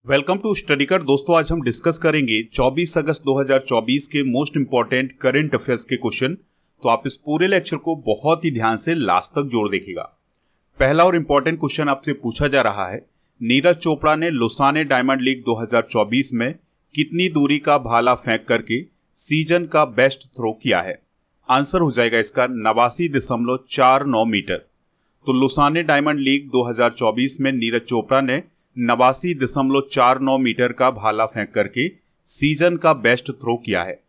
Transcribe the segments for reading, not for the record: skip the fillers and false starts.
Welcome to study कर। दोस्तों आज हम डिस्कस करेंगे 24 अगस्त 2024 के मोस्ट इंपॉर्टेंट करंट अफेयर्स के क्वेश्चन। तो आप इस पूरे लेक्चर को बहुत ही ध्यान से लास्ट तक जोड़ देखिएगा। पहला और इंपॉर्टेंट क्वेश्चन आपसे पूछा जा रहा है, नीरज चोपड़ा ने लोसाने डायमंड लीग 2024 में कितनी दूरी का भाला फेंक करके सीजन का बेस्ट थ्रो किया है? आंसर हो जाएगा इसका 89.49 मीटर। तो लोसाने डायमंड लीग 2024 में नीरज चोपड़ा ने 89.49 मीटर का भाला फेंक करके सीजन का बेस्ट थ्रो किया है।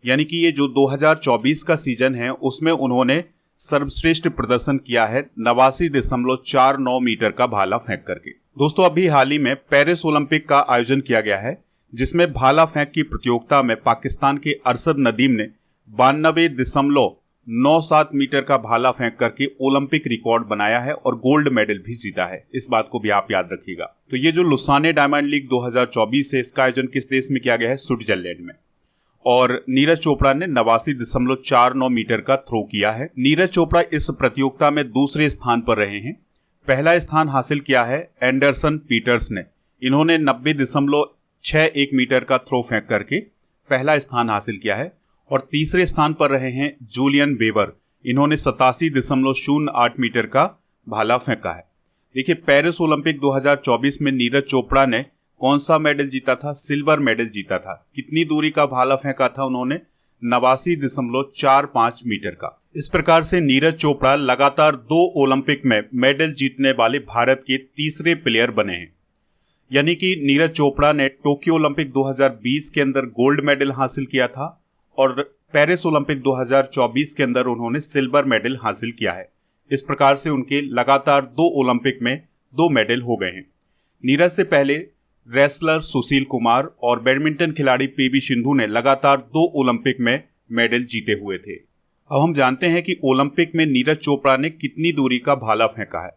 यानी कि ये जो 2024 का सीजन है उसमें उन्होंने सर्वश्रेष्ठ प्रदर्शन किया है 89.49 मीटर का भाला फेंक करके। दोस्तों अभी हाल ही में पेरिस ओलंपिक का आयोजन किया गया है, जिसमें भाला फेंक की प्रतियोगिता में पाकिस्तान के अरशद नदीम ने 92.97 मीटर का भाला फेंक करके ओलंपिक रिकॉर्ड बनाया है और गोल्ड मेडल भी जीता है। इस बात को भी आप याद रखिएगा। तो ये जो लोसाने डायमंड लीग 2024 है, इसका आयोजन किस देश में किया गया है? स्विट्जरलैंड में। और नीरज चोपड़ा ने 89.49 मीटर का थ्रो किया है। नीरज चोपड़ा इस प्रतियोगिता में दूसरे स्थान पर रहे हैं। पहला स्थान हासिल किया है एंडरसन पीटर्स ने। इन्होंने 90.61 मीटर का थ्रो फेंक करके पहला स्थान हासिल किया है। और तीसरे स्थान पर रहे हैं जूलियन वेबर। इन्होंने 87.08 मीटर का भाला फेंका है। देखिए, पेरिस ओलंपिक 2024 में नीरज चोपड़ा ने कौन सा मेडल जीता था? सिल्वर मेडल जीता था। कितनी दूरी का भाला फेंका था उन्होंने? 89.45 मीटर का। इस प्रकार से नीरज चोपड़ा लगातार 2 ओलंपिक में मेडल जीतने वाले भारत के तीसरे प्लेयर बने हैं। यानी कि नीरज चोपड़ा ने टोक्यो ओलंपिक 2020 के अंदर गोल्ड मेडल हासिल किया था और पेरिस ओलंपिक 2024 के अंदर उन्होंने सिल्वर मेडल हासिल किया है। इस प्रकार से उनके लगातार 2 ओलंपिक में 2 मेडल हो गए हैं। नीरज से पहले रेसलर सुशील कुमार और बैडमिंटन खिलाड़ी पीवी सिंधु ने लगातार 2 ओलंपिक में मेडल जीते हुए थे। अब हम जानते हैं कि ओलंपिक में नीरज चोपड़ा ने कितनी दूरी का भाला फेंका है।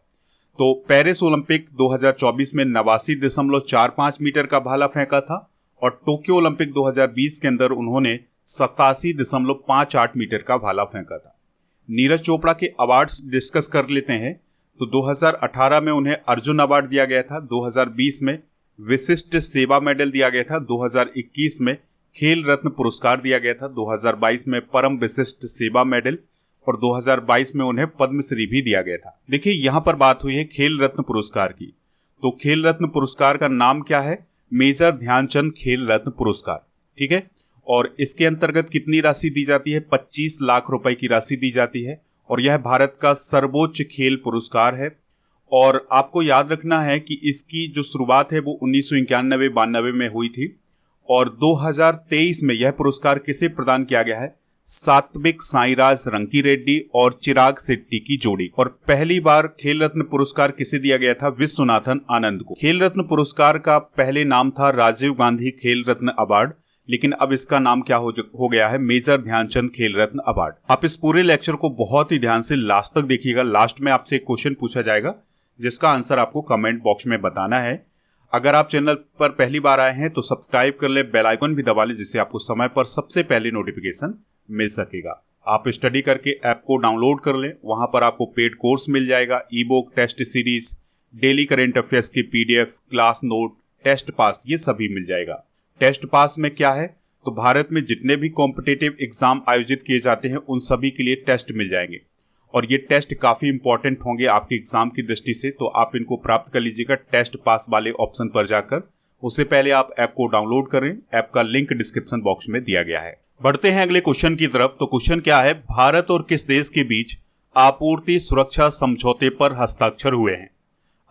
तो पेरिस ओलंपिक 2024 में 89.45 मीटर का भाला फेंका था और टोक्यो ओलंपिक 2020 के अंदर उन्होंने 87.58 मीटर का भाला फेंका था। नीरज चोपड़ा के अवार्ड्स डिस्कस कर लेते हैं। तो 2018 में उन्हें अर्जुन अवार्ड दिया गया था, 2020 में विशिष्ट सेवा मेडल दिया गया था, 2021 में खेल रत्न पुरस्कार दिया गया था, 2022 में परम विशिष्ट सेवा मेडल और 2022 में उन्हें पद्मश्री भी दिया गया था। देखिए, यहां पर बात हुई है खेल रत्न पुरस्कार की। तो खेल रत्न पुरस्कार का नाम क्या है? मेजर ध्यानचंद खेल रत्न पुरस्कार। ठीक है। और इसके अंतर्गत कितनी राशि दी जाती है? 25 लाख रुपए की राशि दी जाती है और यह भारत का सर्वोच्च खेल पुरस्कार है। और आपको याद रखना है कि इसकी जो शुरुआत है वो 1991-92 में हुई थी और 2023 में यह पुरस्कार किसे प्रदान किया गया है? सात्विक साईराज रंकी रेड्डी और चिराग शेट्टी की जोड़ी। और पहली बार खेल रत्न पुरस्कार किसे दिया गया था? विश्वनाथन आनंद को। खेल रत्न पुरस्कार का पहले नाम था राजीव गांधी खेल रत्न अवार्ड, लेकिन अब इसका नाम क्या हो गया है? मेजर ध्यानचंद खेल रत्न अवार्ड। आप इस पूरे लेक्चर को बहुत ही ध्यान से लास्ट तक देखिएगा। लास्ट में आपसे एक क्वेश्चन पूछा जाएगा जिसका आंसर आपको कमेंट बॉक्स में बताना है। अगर आप चैनल पर पहली बार आए हैं तो सब्सक्राइब कर ले, बेल आइकन भी दबा लें, जिससे आपको समय पर सबसे पहले नोटिफिकेशन मिल सकेगा। आप स्टडी करके ऐप को डाउनलोड कर लें। वहां पर आपको पेड कोर्स मिल जाएगा, e book, test series, daily current affairs की PDF, class note, test pass, ये सभी मिल जाएगा। टेस्ट पास में क्या है? तो भारत में जितने भी कॉम्पिटिटिव एग्जाम आयोजित किए जाते हैं उन सभी के लिए टेस्ट मिल जाएंगे और ये टेस्ट काफी इंपॉर्टेंट होंगे आपके एग्जाम की दृष्टि से। तो आप इनको प्राप्त कर लीजिएगा टेस्ट पास वाले ऑप्शन पर जाकर। उससे पहले आप ऐप को डाउनलोड करें। ऐप का लिंक डिस्क्रिप्शन बॉक्स में दिया गया है। बढ़ते हैं अगले क्वेश्चन की तरफ। तो क्वेश्चन क्या है? भारत और किस देश के बीच आपूर्ति सुरक्षा समझौते पर हस्ताक्षर हुए हैं?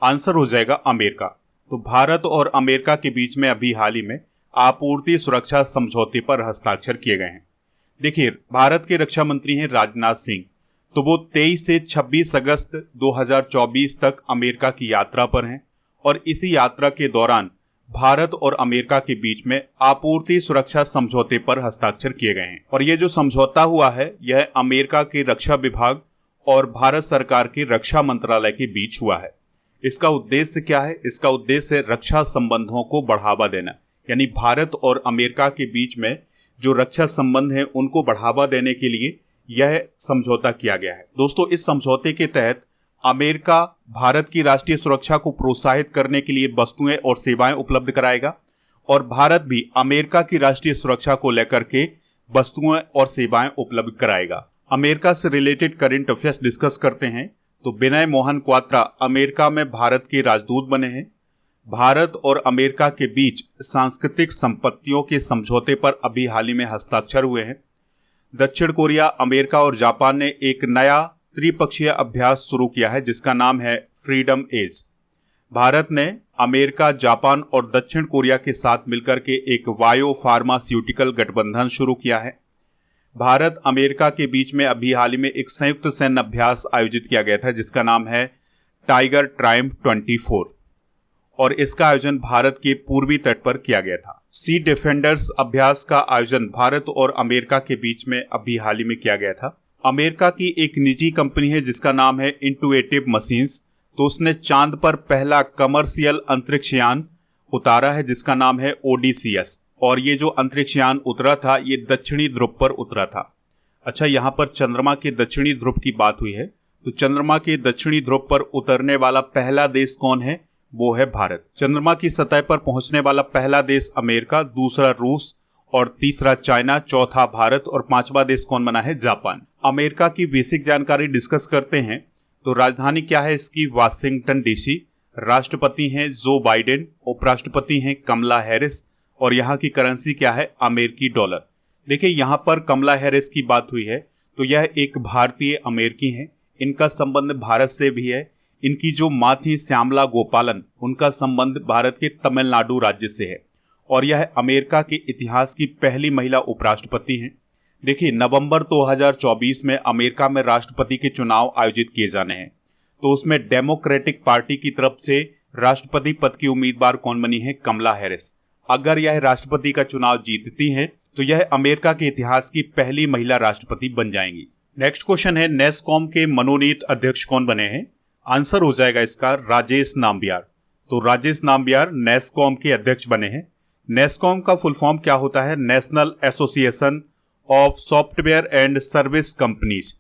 आंसर हो जाएगा अमेरिका। तो भारत और अमेरिका के बीच में अभी हाल ही में आपूर्ति सुरक्षा समझौते पर हस्ताक्षर किए गए हैं। देखिए, भारत के रक्षा मंत्री हैं राजनाथ सिंह। तो वो 23 से 26 अगस्त 2024 तक अमेरिका की यात्रा पर हैं और इसी यात्रा के दौरान भारत और अमेरिका के बीच में आपूर्ति सुरक्षा समझौते पर हस्ताक्षर किए गए हैं। और ये जो समझौता हुआ है यह अमेरिका के रक्षा विभाग और भारत सरकार के रक्षा मंत्रालय के बीच हुआ है। इसका उद्देश्य क्या है? इसका उद्देश्य रक्षा संबंधों को बढ़ावा देना, यानी भारत और अमेरिका के बीच में जो रक्षा संबंध है उनको बढ़ावा देने के लिए यह समझौता किया गया है। दोस्तों, इस समझौते के तहत अमेरिका भारत की राष्ट्रीय सुरक्षा को प्रोत्साहित करने के लिए वस्तुएं और सेवाएं उपलब्ध कराएगा और भारत भी अमेरिका की राष्ट्रीय सुरक्षा को लेकर के वस्तुएं और सेवाएं उपलब्ध कराएगा। अमेरिका से रिलेटेड करंट अफेयर्स डिस्कस करते हैं तो विनय मोहन क्वात्रा अमेरिका में भारत के राजदूत बने हैं। भारत और अमेरिका के बीच सांस्कृतिक संपत्तियों के समझौते पर अभी हाल ही में हस्ताक्षर हुए हैं। दक्षिण कोरिया, अमेरिका और जापान ने एक नया त्रिपक्षीय अभ्यास शुरू किया है जिसका नाम है फ्रीडम एज। भारत ने अमेरिका, जापान और दक्षिण कोरिया के साथ मिलकर के एक बायो फार्मास्यूटिकल गठबंधन शुरू किया है। भारत अमेरिका के बीच में अभी हाल ही में एक संयुक्त सैन्य अभ्यास आयोजित किया गया था जिसका नाम है टाइगर ट्रायम्फ 24 और इसका आयोजन भारत के पूर्वी तट पर किया गया था। सी डिफेंडर्स अभ्यास का आयोजन भारत और अमेरिका के बीच में अभी हाल ही में किया गया था। अमेरिका की एक निजी कंपनी है जिसका नाम है इंटुएटिव मशीन्स, तो उसने चांद पर पहला कमर्शियल अंतरिक्ष यान उतारा है जिसका नाम है ओडीसीएस और ये जो अंतरिक्ष यान उतरा था ये दक्षिणी ध्रुव पर उतरा था। अच्छा, यहाँ पर चंद्रमा के दक्षिणी ध्रुव की बात हुई है तो चंद्रमा के दक्षिणी ध्रुव पर उतरने वाला पहला देश कौन है? वो है भारत। चंद्रमा की सतह पर पहुंचने वाला पहला देश अमेरिका, दूसरा रूस और तीसरा चाइना, चौथा भारत और पांचवा देश कौन बना है? जापान। अमेरिका की बेसिक जानकारी डिस्कस करते हैं तो राजधानी क्या है इसकी? Washington DC. राष्ट्रपति हैं जो बाइडेन, उपराष्ट्रपति हैं कमला हैरिस और यहाँ की करेंसी क्या है? अमेरिकी डॉलर। देखिए यहाँ पर कमला हैरिस की बात हुई है तो यह एक भारतीय अमेरिकी हैं। इनका संबंध भारत से भी है। इनकी जो माँ थी श्यामला गोपालन, उनका संबंध भारत के तमिलनाडु राज्य से है और यह अमेरिका के इतिहास की पहली महिला उपराष्ट्रपति हैं। देखिए नवंबर 2024 में अमेरिका में राष्ट्रपति के चुनाव आयोजित किए जाने हैं तो उसमें डेमोक्रेटिक पार्टी की तरफ से राष्ट्रपति पद की उम्मीदवार कौन बनी है? कमला हैरिस। अगर यह राष्ट्रपति का चुनाव जीतती हैं तो यह अमेरिका के इतिहास की पहली महिला राष्ट्रपति बन जाएंगी। नेक्स्ट क्वेश्चन है नेस्कॉम के मनोनीत अध्यक्ष कौन बने हैं? आंसर हो जाएगा इसका राजेश नाम्बियार। तो राजेश नाम्बियार नेस्कॉम के अध्यक्ष बने हैं। नेस्कॉम का फुल फॉर्म क्या होता है? National association of software and service companies.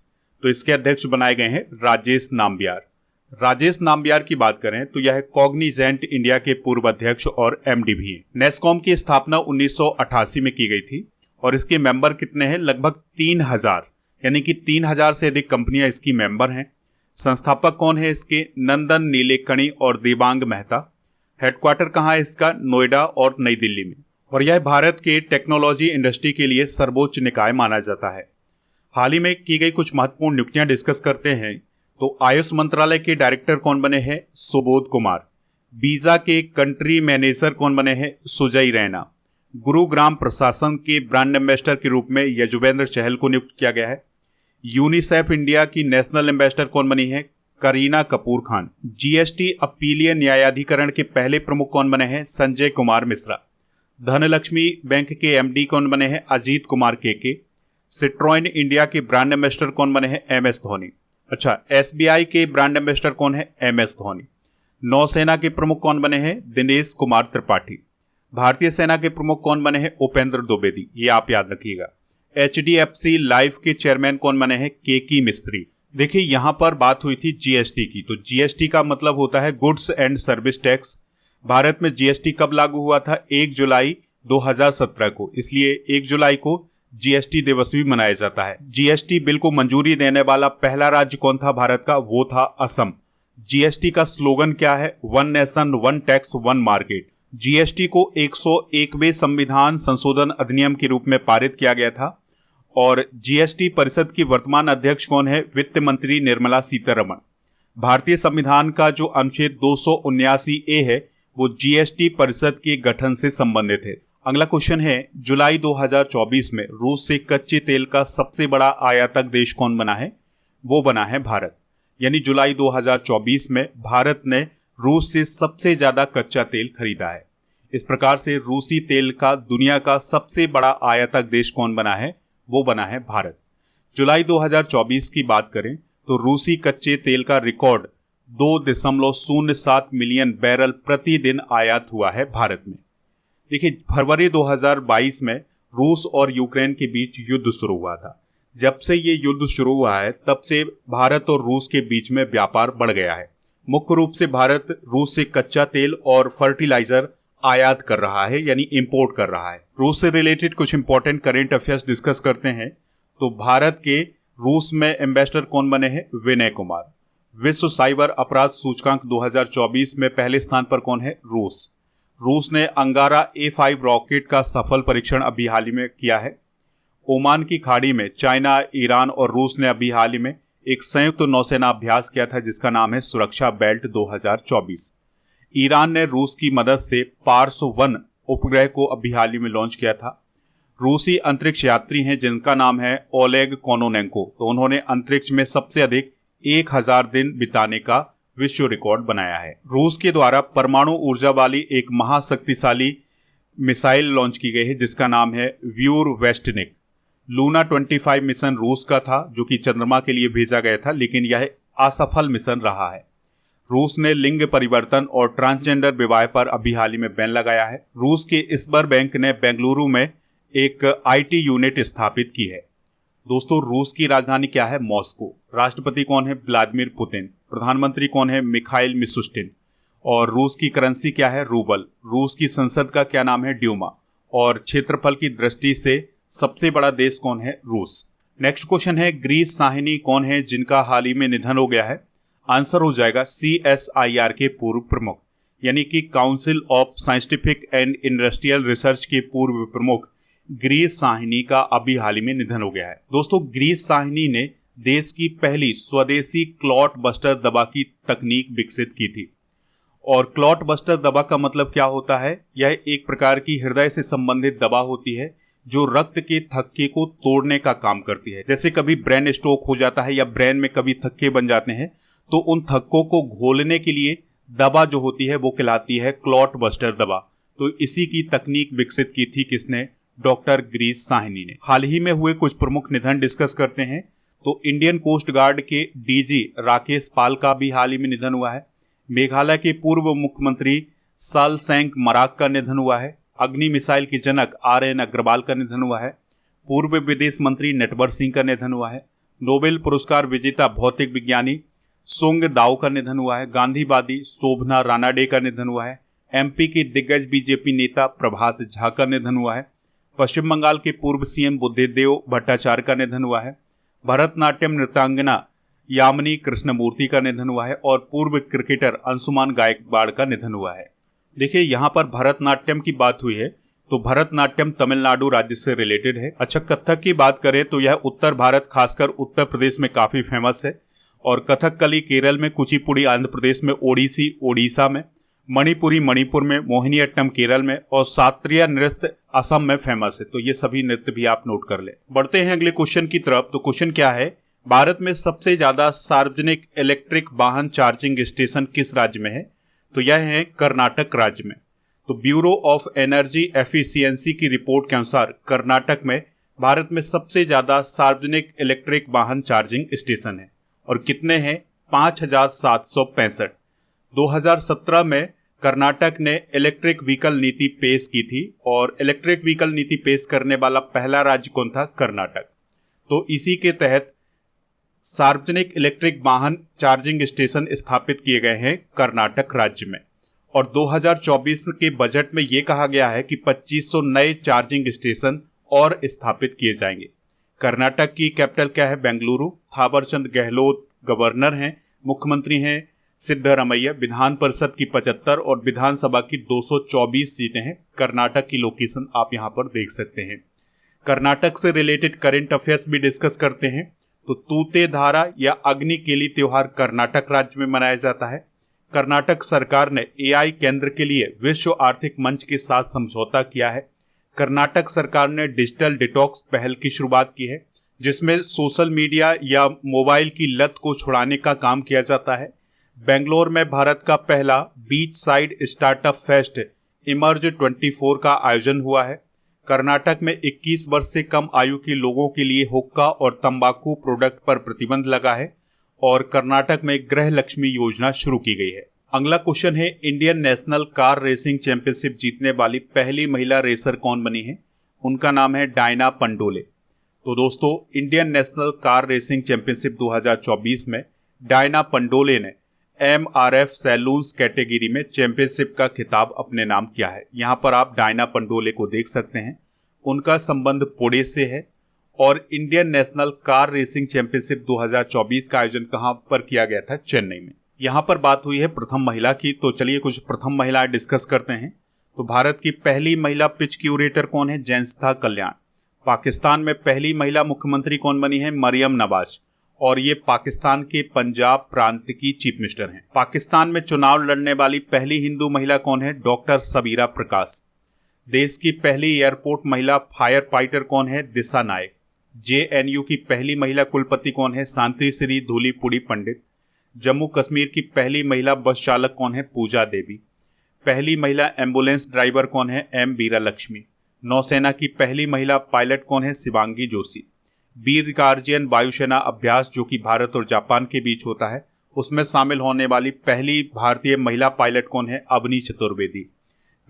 तो इसके अध्यक्ष बनाए गए हैं राजेश नाम्बियार। राजेश नाम्बियार की बात करें तो यह कॉग्निजेंट इंडिया के पूर्व अध्यक्ष और एमडी भी हैं। नेस्कॉम की स्थापना 1988 में की गई थी और इसके मेंबर कितने हैं? लगभग 3000, यानी कि 3000 से अधिक कंपनियां इसकी मेंबर हैं। संस्थापक कौन है इसके? नंदन नीलेकणी और देवांग मेहता। हेडक्वार्टर कहाँ है इसका? नोएडा और नई दिल्ली में। और यह भारत के टेक्नोलॉजी इंडस्ट्री के लिए सर्वोच्च निकाय माना जाता है। हाल ही में की गई कुछ महत्वपूर्ण नियुक्तियां डिस्कस करते हैं तो आयुष मंत्रालय के डायरेक्टर कौन बने हैं? सुबोध कुमार। वीजा के कंट्री मैनेजर कौन बने हैं? सुजय रैना। गुरुग्राम प्रशासन के ब्रांड एम्बेसडर के रूप में यजुवेंद्र चहल को नियुक्त किया गया है। यूनिसेफ इंडिया की नेशनल एम्बेसडर कौन बनी है? करीना कपूर खान। जीएसटी अपीलीय न्यायाधिकरण के पहले प्रमुख कौन बने हैं? संजय कुमार मिश्रा। धनलक्ष्मी बैंक के एमडी कौन बने हैं? अजीत कुमार के। सिट्रोइन इंडिया के ब्रांड एम्बेसडर कौन बने हैं? एमएस धोनी। अच्छा, एसबीआई के ब्रांड एम्बेसडर कौन है? एमएस धोनी। नौसेना के प्रमुख कौन बने हैं? दिनेश कुमार त्रिपाठी। भारतीय सेना के प्रमुख कौन बने हैं? उपेंद्र द्विवेदी। ये आप याद रखिएगा। एचडीएफसी लाइफ के चेयरमैन कौन बने हैं? केकी मिस्त्री। देखिए यहां पर बात हुई थी जीएसटी की, तो जीएसटी का मतलब होता है goods and service tax. Bharat में जीएसटी कब लागू हुआ था? 1 जुलाई 2017 को, इसलिए 1 जुलाई को जीएसटी दिवस भी मनाया जाता है। जीएसटी बिल को मंजूरी देने वाला पहला राज्य कौन था भारत का? वो था असम। जीएसटी का स्लोगन क्या है? One nation one tax one market. GST को 101वें संविधान संशोधन अधिनियम के रूप में पारित किया गया था और जीएसटी परिषद की वर्तमान अध्यक्ष कौन है? वित्त मंत्री निर्मला सीतारमण। भारतीय संविधान का जो अनुच्छेद 279A है वो जीएसटी परिषद के गठन से संबंधित है। अगला क्वेश्चन है जुलाई 2024 में रूस से कच्चे तेल का सबसे बड़ा आयातक देश कौन बना है? वो बना है भारत। यानी जुलाई 2024 में भारत ने रूस से सबसे ज्यादा कच्चा तेल खरीदा है। इस प्रकार से रूसी तेल का दुनिया का सबसे बड़ा आयातक देश कौन बना है? वो बना है भारत। जुलाई 2024 की बात करें तो रूसी कच्चे तेल का रिकॉर्ड 2.07 मिलियन बैरल प्रतिदिन आयात हुआ है भारत में। देखिए फरवरी 2022 में रूस और यूक्रेन के बीच युद्ध शुरू हुआ था, जब से ये युद्ध शुरू हुआ है तब से भारत और रूस के बीच में व्यापार बढ़ गया है। मुख्य रूप से भारत रूस से कच्चा तेल और फर्टिलाइजर आयात कर रहा है, यानी इंपोर्ट कर रहा है। रूस से रिलेटेड कुछ इंपॉर्टेंट करेंट अफेयर्स डिस्कस करते हैं। तो भारत के रूस में एम्बेसडर कौन बने हैं? विनय कुमार। विश्व साइबर अपराध सूचकांक 2024 में पहले स्थान पर कौन है? रूस। रूस ने अंगारा A5 रॉकेट का सफल परीक्षण अभी हाल ही में किया है। ओमान की खाड़ी में चाइना, ईरान और रूस ने अभी हाल ही में एक संयुक्त नौसेना अभ्यास किया था जिसका नाम है सुरक्षा बेल्ट 2024। ईरान ने रूस की मदद से पार्स 1 उपग्रह को अभी हाल ही में लॉन्च किया था। रूसी अंतरिक्ष यात्री हैं जिनका नाम है ओलेग कोनोनेंको। तो उन्होंने अंतरिक्ष में सबसे अधिक 1000 दिन बिताने का विश्व रिकॉर्ड बनाया है। रूस के द्वारा परमाणु ऊर्जा वाली एक महाशक्तिशाली मिसाइल लॉन्च की गई है जिसका नाम है व्यूरवेस्टनिक। लूना 25 मिशन रूस का था जो कि चंद्रमा के लिए भेजा गया था, लेकिन यह असफल मिशन रहा है। रूस ने लिंग परिवर्तन और ट्रांसजेंडर विवाह पर अभी हाल ही में बैन लगाया है। रूस के स्बर बैंक ने बेंगलुरु में एक IT यूनिट स्थापित की है। दोस्तों, रूस की राजधानी क्या है? मॉस्को। राष्ट्रपति कौन है? Vladimir Putin. प्रधानमंत्री कौन है? Mikhail Mishustin. और रूस की करेंसी क्या है? रूबल। रूस की संसद का क्या नाम है? ड्यूमा। और क्षेत्रफल की दृष्टि से सबसे बड़ा देश कौन है? रूस। नेक्स्ट क्वेश्चन है, ग्रीस साहनी कौन है जिनका हाल ही में निधन हो गया है? आंसर हो जाएगा CSIR के पूर्व प्रमुख, यानी कि council of scientific and industrial research के पूर्व प्रमुख ग्रीस साहनी का अभी हाल ही में निधन हो गया है। दोस्तों, ग्रीस साहनी ने देश की पहली स्वदेशी क्लॉट बस्टर दवा की तकनीक विकसित की थी। और क्लॉट बस्टर दवा का मतलब क्या होता है? यह एक प्रकार की हृदय से संबंधित दवा होती है जो रक्त के थक्के को तोड़ने का काम करती है। जैसे कभी ब्रेन स्ट्रोक हो जाता है या ब्रेन में कभी थक्के बन जाते हैं, तो उन थक्कों को घोलने के लिए दवा जो होती है वो कहलाती है क्लॉट बस्टर दवा। तो इसी की तकनीक विकसित की थी किसने? डॉक्टर ग्रीस साहनी ने। हाल ही में हुए कुछ प्रमुख निधन डिस्कस करते हैं। तो इंडियन कोस्ट गार्ड के DG राकेश पाल का भी हाल ही में निधन हुआ है। मेघालय के पूर्व मुख्यमंत्री सालसेंग मराक का निधन हुआ है। अग्नि मिसाइल के जनक RN अग्रवाल का निधन हुआ है। पूर्व विदेश मंत्री नटवर सिंह का निधन हुआ है। नोबेल पुरस्कार विजेता भौतिक विज्ञानी सुंग दाओ का निधन हुआ है। गांधीवादी शोभना रानाडे का निधन हुआ है। MP के दिग्गज BJP नेता प्रभात झा का निधन हुआ है। पश्चिम बंगाल के पूर्व CM बुद्धदेव भट्टाचार्य का निधन हुआ है। भरतनाट्यम नृत्यांगना यामिनी कृष्णमूर्ति का निधन हुआ है। और पूर्व क्रिकेटर अंशुमान गायकवाड़ का निधन हुआ है। देखिए, यहाँ पर भरतनाट्यम की बात हुई है तो भरतनाट्यम तमिलनाडु राज्य से रिलेटेड है। अच्छा, कथक की बात करें तो यह उत्तर भारत खासकर उत्तर प्रदेश में काफी फेमस है। और कथकली केरल में, कुचिपुड़ी आंध्र प्रदेश में, ओडिसी ओडिशा में, मणिपुरी मणिपुर में, मोहिनीअट्टम केरल में और शास्त्रीय नृत्य असम में फेमस है। तो ये सभी नृत्य भी आप नोट कर ले। बढ़ते हैं अगले क्वेश्चन की तरफ। तो क्वेश्चन क्या है, भारत में सबसे ज्यादा सार्वजनिक इलेक्ट्रिक वाहन चार्जिंग स्टेशन किस राज्य में है? तो यह है कर्नाटक राज्य में। तो ब्यूरो ऑफ एनर्जी एफिशिएंसी की रिपोर्ट के अनुसार कर्नाटक में भारत में सबसे ज्यादा सार्वजनिक इलेक्ट्रिक वाहन चार्जिंग स्टेशन है। और कितने हैं? 5765। 2017 में कर्नाटक ने इलेक्ट्रिक व्हीकल नीति पेश की थी। और इलेक्ट्रिक व्हीकल नीति पेश करने वाला पहला राज्य कौन था? कर्नाटक। तो इसी के तहत सार्वजनिक इलेक्ट्रिक वाहन चार्जिंग स्टेशन स्थापित किए गए हैं कर्नाटक राज्य में। और 2024 के बजट में यह कहा गया है कि 2500 नए चार्जिंग स्टेशन और स्थापित किए जाएंगे। कर्नाटक की कैपिटल क्या है? बेंगलुरु। थावरचंद गहलोत गवर्नर हैं। मुख्यमंत्री हैं सिद्धरमैया। विधान परिषद की 75 और विधानसभा की 224 सीटें हैं। कर्नाटक की लोकेशन आप यहां पर देख सकते हैं। कर्नाटक से रिलेटेड करंट अफेयर्स भी डिस्कस करते हैं। तो तूते धारा या अग्नि केली त्योहार कर्नाटक राज्य में मनाया जाता है। कर्नाटक सरकार ने AI केंद्र के लिए विश्व आर्थिक मंच के साथ समझौता किया है। कर्नाटक सरकार ने डिजिटल डिटॉक्स पहल की शुरुआत की है जिसमें सोशल मीडिया या मोबाइल की लत को छुड़ाने का काम किया जाता है। बेंगलोर में भारत का पहला beach side startup fest emerge 24 का आयोजन हुआ है। कर्नाटक में 21 वर्ष से कम आयु के लोगों के लिए हुक्का और तंबाकू प्रोडक्ट पर प्रतिबंध लगा है। और कर्नाटक में गृह लक्ष्मी योजना शुरू की गई है। अगला क्वेश्चन है, Indian national car racing championship जीतने वाली पहली महिला रेसर कौन बनी है? उनका नाम है डायना पंडोले। तो दोस्तों, Indian national car racing championship 2024 में डायना पंडोले ने MRF सैलून्स कैटेगरी में चैंपियनशिप का खिताब अपने नाम किया है। यहाँ पर आप डायना पंडोले को देख सकते हैं। उनका संबंध पुणे से है। और Indian national car racing championship 2024 का आयोजन कहाँ पर किया गया था? चेन्नई में। यहाँ पर बात हुई है प्रथम महिला की, तो चलिए कुछ प्रथम महिलाएं डिस्कस करते हैं। तो भारत की पहली महिला पिच क्यूरेटर कौन है? जयंस्था कल्याण। पाकिस्तान में पहली महिला मुख्यमंत्री कौन बनी है? मरियम नवाज, और ये पाकिस्तान के पंजाब प्रांत की चीफ मिनिस्टर हैं। पाकिस्तान में चुनाव लड़ने वाली पहली हिंदू महिला कौन है? डॉक्टर सबीरा प्रकाश। देश की पहली एयरपोर्ट महिला फायर फाइटर कौन है? दिशा नायक। JNU की पहली महिला कुलपति कौन है? शांति श्री धूलीपुड़ी पंडित। जम्मू कश्मीर की पहली महिला बस चालक कौन है? पूजा देवी। पहली महिला एम्बुलेंस ड्राइवर कौन है? M बीरा लक्ष्मी। नौसेना की पहली महिला पायलट कौन है? शिवांगी जोशी। वीर गार्जियन वायुसेना अभ्यास जो कि भारत और जापान के बीच होता है, उसमें शामिल होने वाली पहली भारतीय महिला पायलट कौन है? अवनी चतुर्वेदी।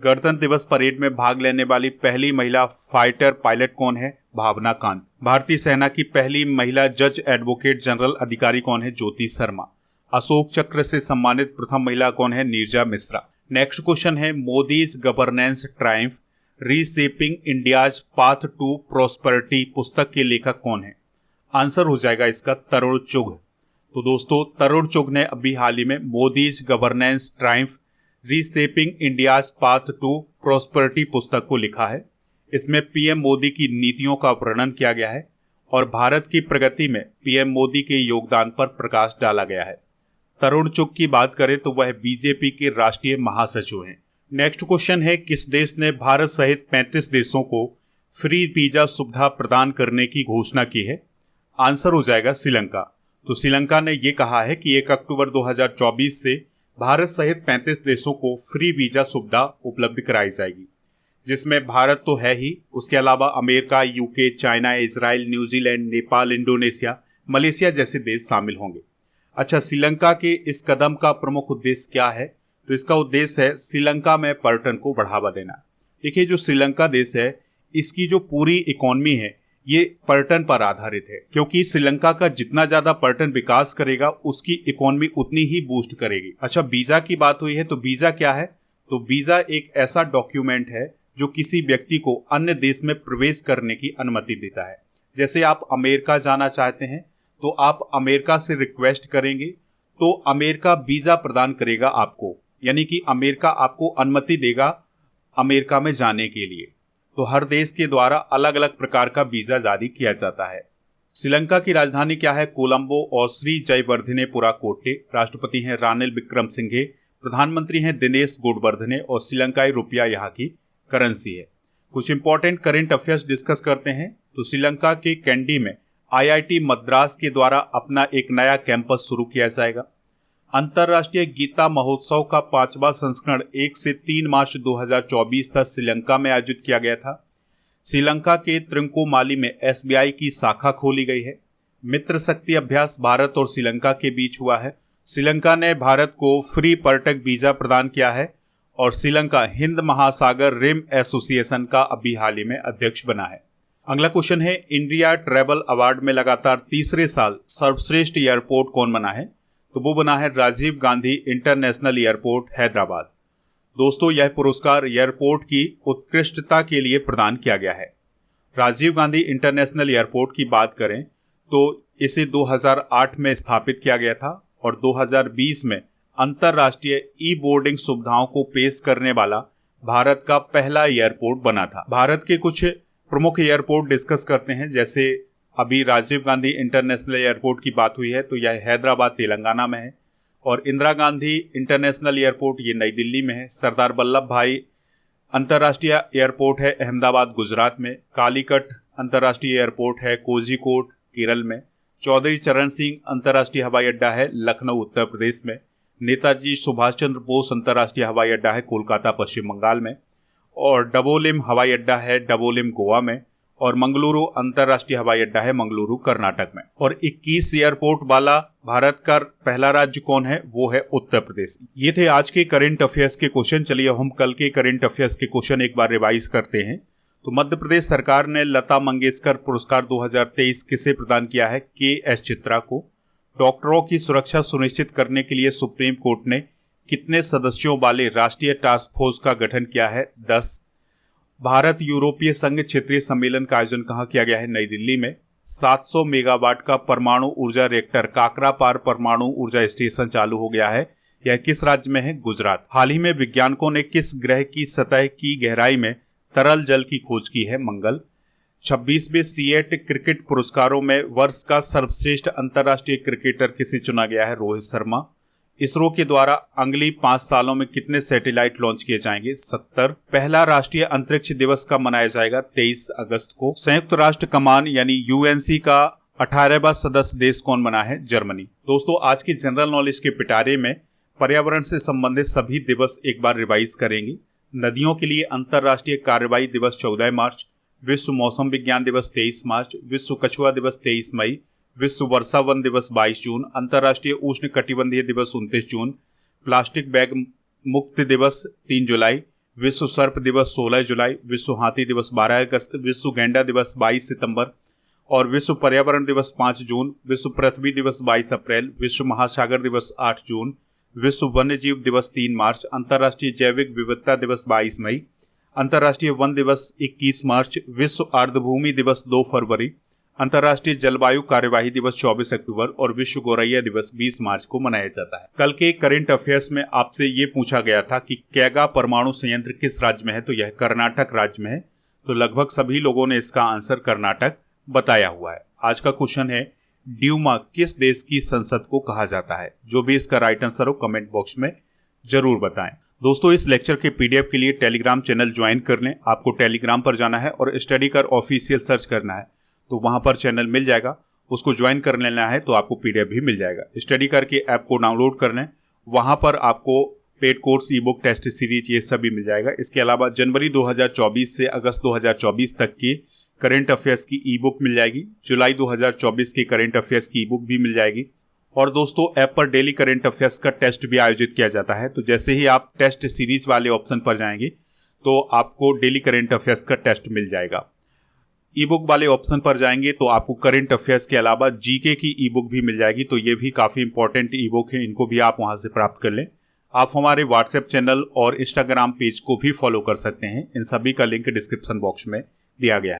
गणतंत्र दिवस परेड में भाग लेने वाली पहली महिला फाइटर पायलट कौन है? भावना कांत। भारतीय सेना की पहली महिला जज एडवोकेट जनरल अधिकारी कौन है? ज्योति शर्मा। अशोक चक्र से सम्मानित प्रथम महिला कौन है? नीरजा मिश्रा। नेक्स्ट क्वेश्चन है, Modi's governance triumph reshaping India's path to prosperity पुस्तक के लेखक कौन है? आंसर हो जाएगा इसका तरुण चुघ। तो दोस्तों, तरुण चुघ ने अभी हाल ही में Modi's governance triumph reshaping India's path to prosperity पुस्तक को लिखा है। इसमें PM मोदी की नीतियों का वर्णन किया गया है और भारत की प्रगति में PM मोदी के योगदान पर प्रकाश डाला गया है। तरुण चुघ की बात करें तो वह BJP के राष्ट्रीय महासचिव हैं। नेक्स्ट क्वेश्चन है, किस देश ने भारत सहित 35 देशों को फ्री वीजा सुविधा प्रदान करने की घोषणा की है? आंसर हो जाएगा श्रीलंका। तो श्रीलंका ने यह कहा है कि 1 अक्टूबर 2024 से भारत सहित 35 देशों को फ्री वीजा सुविधा उपलब्ध कराई जाएगी, जिसमें भारत तो है ही, उसके अलावा America, UK, China, Israel, New Zealand, Nepal, Indonesia, Malaysia जैसे देश शामिल होंगे। अच्छा, श्रीलंका के इस कदम का प्रमुख उद्देश्य क्या है? तो इसका उद्देश्य है श्रीलंका में पर्यटन को बढ़ावा देना। देखिए, जो श्रीलंका देश है, इसकी जो पूरी इकोनॉमी है ये पर्यटन पर आधारित है, क्योंकि श्रीलंका का जितना ज्यादा पर्यटन विकास करेगा उसकी इकोनॉमी उतनी ही बूस्ट करेगी। अच्छा, वीजा की बात हुई है, तो वीजा क्या है? तो वीजा एक ऐसा डॉक्यूमेंट है जो किसी व्यक्ति को अन्य देश में प्रवेश करने की अनुमति देता है। जैसे आप अमेरिका जाना चाहते हैं तो आप अमेरिका से रिक्वेस्ट करेंगे तो अमेरिका वीजा प्रदान करेगा आपको, यानी कि अमेरिका आपको अनुमति देगा अमेरिका में जाने के लिए। तो हर देश के द्वारा अलग अलग प्रकार का वीजा जारी किया जाता है। श्रीलंका की राजधानी क्या है? कोलंबो। और श्री जयवर्धनेपुरा कोट्टे। राष्ट्रपति हैं रानिल विक्रमसिंघे। प्रधानमंत्री हैं दिनेश गुणवर्धने और श्रीलंकाई रुपया यहाँ की करेंसी है। कुछ इंपॉर्टेंट करंट अफेयर्स डिस्कस करते हैं। तो श्रीलंका के कैंडी में IIT मद्रास के द्वारा अपना एक नया कैंपस शुरू किया जाएगा। अंतर्राष्ट्रीय गीता महोत्सव का 5वां संस्करण 1 से 3 मार्च 2024 तक श्रीलंका में आयोजित किया गया था। श्रीलंका के त्रिंकोमाली में SBI की शाखा खोली गई है। मित्र शक्ति अभ्यास भारत और श्रीलंका के बीच हुआ है। श्रीलंका ने भारत को फ्री पर्यटक वीजा प्रदान किया है और श्रीलंका हिंद महासागर रिम एसोसिएशन का अभी हाल ही में अध्यक्ष बना है। अगला क्वेश्चन है, इंडिया ट्रैवल अवार्ड में लगातार तीसरे साल सर्वश्रेष्ठ एयरपोर्ट कौन बना है? तो वो बना है राजीव गांधी इंटरनेशनल एयरपोर्ट हैदराबाद। दोस्तों, यह पुरस्कार एयरपोर्ट की उत्कृष्टता के लिए प्रदान किया गया है। राजीव गांधी इंटरनेशनल एयरपोर्ट की बात करें तो इसे 2008 में स्थापित किया गया था और 2020 में अंतर्राष्ट्रीय ई बोर्डिंग सुविधाओं को पेश करने वाला भारत का पहला एयरपोर्ट बना था। भारत के कुछ प्रमुख एयरपोर्ट डिस्कस करते हैं। जैसे अभी राजीव गांधी इंटरनेशनल एयरपोर्ट की बात हुई है तो यह हैदराबाद तेलंगाना में है, और इंदिरा गांधी इंटरनेशनल एयरपोर्ट ये नई दिल्ली में है। सरदार वल्लभ भाई अंतर्राष्ट्रीय एयरपोर्ट है अहमदाबाद गुजरात में। कालीकट अंतर्राष्ट्रीय एयरपोर्ट है कोझिकोड केरल में। चौधरी चरण सिंह अंतर्राष्ट्रीय हवाई अड्डा है लखनऊ उत्तर प्रदेश में। नेताजी सुभाष चंद्र बोस अंतर्राष्ट्रीय हवाई अड्डा है कोलकाता पश्चिम बंगाल में। और डबोलिम हवाई अड्डा है डबोलिम गोवा में। और मंगलुरु अंतर्राष्ट्रीय हवाई अड्डा है मंगलुरु कर्नाटक में। और 21 एयरपोर्ट वाला भारत का पहला राज्य कौन है? वो है उत्तर प्रदेश। ये थे आज के करंट अफेयर्स के क्वेश्चन। चलिए हम कल के करंट अफेयर्स के क्वेश्चन एक बार रिवाइज करते हैं। तो मध्य प्रदेश सरकार ने लता मंगेशकर पुरस्कार 2023 किसे प्रदान किया है? के.एस. चित्रा को। डॉक्टरों की सुरक्षा सुनिश्चित करने के लिए सुप्रीम कोर्ट ने कितने सदस्यों वाले राष्ट्रीय टास्क फोर्स का गठन किया है? 10। भारत यूरोपीय संघ क्षेत्रीय सम्मेलन का आयोजन कहाँ किया गया है? नई दिल्ली में। 700 मेगावाट का परमाणु ऊर्जा रिएक्टर काकरापार परमाणु ऊर्जा स्टेशन चालू हो गया है। यह किस राज्य में है? गुजरात। हाल ही में वैज्ञानिकों ने किस ग्रह की सतह की गहराई में तरल जल की खोज की है? मंगल। 26वें सीएट क्रिकेट पुरस्कारों में वर्ष का सर्वश्रेष्ठ अंतर्राष्ट्रीय क्रिकेटर किसे चुना गया है? रोहित शर्मा। इसरो के द्वारा अगली 5 सालों में कितने सैटेलाइट लॉन्च किए जाएंगे? 70। पहला राष्ट्रीय अंतरिक्ष दिवस कब मनाया जाएगा? 23 अगस्त को। संयुक्त राष्ट्र कमान यानी यूएनसी का 18वां सदस्य देश कौन बना है? जर्मनी। दोस्तों, आज की जनरल नॉलेज के पिटारे में पर्यावरण से संबंधित सभी दिवस एक बार रिवाइज करेंगे। नदियों के लिए अंतर्राष्ट्रीय कार्रवाई दिवस 14 मार्च, विश्व मौसम विज्ञान दिवस 23 मार्च, विश्व कछुआ दिवस 23 मई, विश्व वर्षा वन दिवस 22 जून, अंतर्राष्ट्रीय उष्ण कटिबंधीय दिवस 29 जून, प्लास्टिक बैग मुक्त दिवस 3 जुलाई, विश्व सर्प दिवस 16 जुलाई, विश्व हाथी दिवस 12 अगस्त, विश्व गैंडा दिवस 22 सितंबर और विश्व पर्यावरण दिवस 5 जून, विश्व पृथ्वी दिवस 22 अप्रैल, विश्व महासागर दिवस 8 जून, विश्व वन्य जीव दिवस 3 मार्च, अंतर्राष्ट्रीय जैविक विविधता दिवस 22 मई, अंतर्राष्ट्रीय वन दिवस 21 मार्च, विश्व आर्द्रभूमि दिवस 2 फरवरी, अंतर्राष्ट्रीय जलवायु कार्यवाही दिवस 24 अक्टूबर और विश्व गौरैया दिवस 20 मार्च को मनाया जाता है। कल के करंट अफेयर्स में आपसे ये पूछा गया था कि कैगा परमाणु संयंत्र किस राज्य में है? तो यह कर्नाटक राज्य में है। तो लगभग सभी लोगों ने इसका आंसर कर्नाटक बताया हुआ है। आज का क्वेश्चन है, ड्यूमा किस देश की संसद को कहा जाता है? जो भी इसका राइट आंसर हो कमेंट बॉक्स में जरूर बताएं। दोस्तों, इस लेक्चर के पीडीएफ के लिए टेलीग्राम चैनल ज्वाइन कर लें। आपको टेलीग्राम पर जाना है और स्टडी कर ऑफिशियल सर्च करना है, तो वहां पर चैनल मिल जाएगा। उसको ज्वाइन कर लेना है तो आपको पीडीएफ भी मिल जाएगा। स्टडी करके ऐप को डाउनलोड कर लें, वहां पर आपको paid course, e book, test series ये सब भी मिल जाएगा। इसके अलावा जनवरी 2024 से अगस्त 2024 तक की करंट अफेयर्स की ई बुक मिल जाएगी। जुलाई 2024 की करंट अफेयर्स की ई बुक भी मिल जाएगी। और दोस्तों, ऐप पर डेली करंट अफेयर्स का टेस्ट भी आयोजित किया जाता है। तो जैसे ही आप टेस्ट सीरीज वाले ऑप्शन पर जाएंगे तो आपको डेली करंट अफेयर्स का टेस्ट मिल जाएगा। ई बुक वाले ऑप्शन पर जाएंगे तो आपको करंट अफेयर्स के अलावा जीके की ई बुक भी मिल जाएगी। तो ये भी काफ़ी इंपॉर्टेंट ई बुक है, इनको भी आप वहां से प्राप्त कर लें। आप हमारे व्हाट्सएप चैनल और इंस्टाग्राम पेज को भी फॉलो कर सकते हैं। इन सभी का लिंक डिस्क्रिप्शन बॉक्स में दिया गया है।